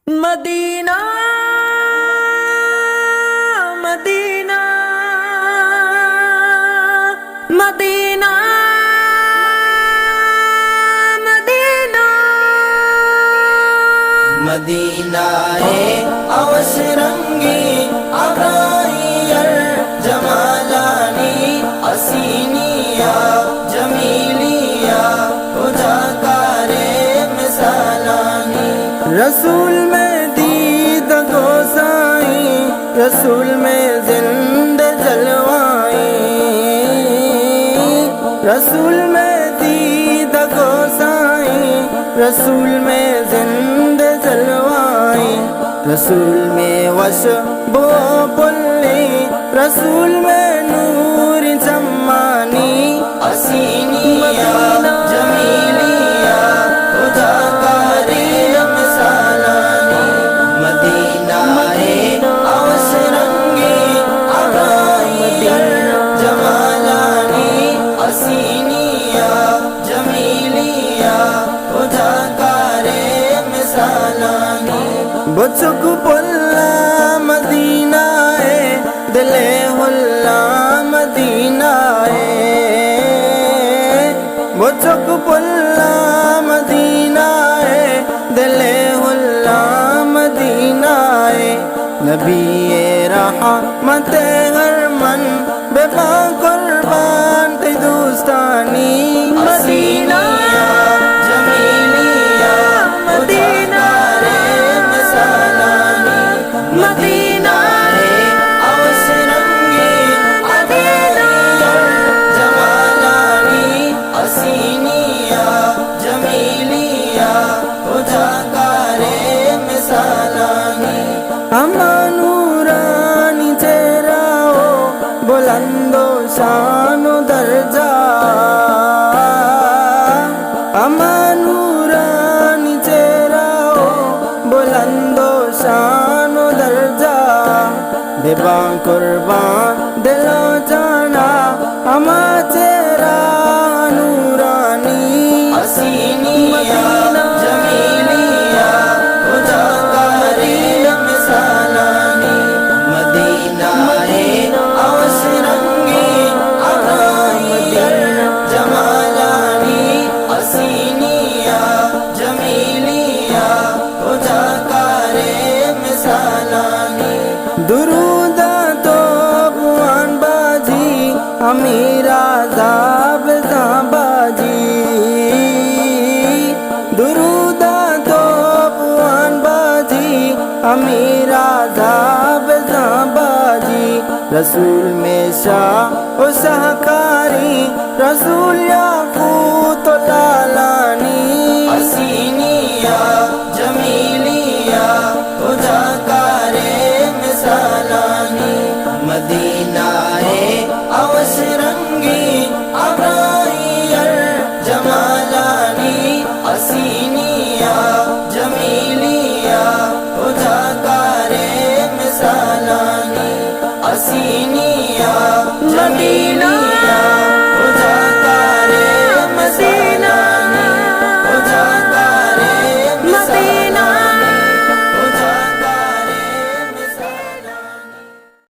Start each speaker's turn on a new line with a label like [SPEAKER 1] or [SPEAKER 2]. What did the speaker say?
[SPEAKER 1] Medina Madina Madina Madina
[SPEAKER 2] Madina है अवसरंगी अगायर जमालानी असीनिया जमीलिया उजाकारे मिसालानी। रसूल में दीद गोसाई रसूल में जिंदे जलवाई, रसूल में दीद गोसाई रसूल में जिंदे जलवाई। रसूल में वश बो पुल्ली रसूल में नूर जमानी असीनिया जमीलिया उजाकारे मिसालानी। मदीना है अवसरंगी अगायर जमालानी असीनिया जमीलिया उजाकारे मिसालानी। बचुक पुल्ला मदीना है दिले हुल्ला मदीना है, बचुक पुल्ला मदीना है दिले हुल्ला मदीना है। नबी रहमत हर मन बेबा कुर्बान ते दोस्तानी
[SPEAKER 1] मदीना
[SPEAKER 2] जमीलिया
[SPEAKER 1] मदीना
[SPEAKER 2] मिसालानी।
[SPEAKER 1] मदीना
[SPEAKER 2] है अवसरंगी अगायर जमालानी असीनिया जमीलिया उजाकारे मिसालानी। अमानूरानी चेहराओ बुलंदो शानो दर्जा, अमानूरानी चेहराओ बुलंदो शानो दर्जा। बेबा कुर्बान दिलो जाना अमा चेहरा नूरानी असीनिया जमीलिया उजाकारे मिसालानी। मदीना है अवसरंगी अगायर जमालानी असीनिया जमीलिया उजाकारे मिसालानी। दुरूदा तो बुआन बाजी अमीरा जाब बाजी, दुरूदा तो बुआन बाजी अमीरा जाब बाजी। रसूल में शाह ओ सहकारी रसूल याकूत लालानी असीनिया जमीलिया उजाकारे मिसालानी। मदीना है अवसरंगी अगायर जमालानी असीनिया जमीलिया उजाकारे मिसालानी असीनिया
[SPEAKER 1] मदीना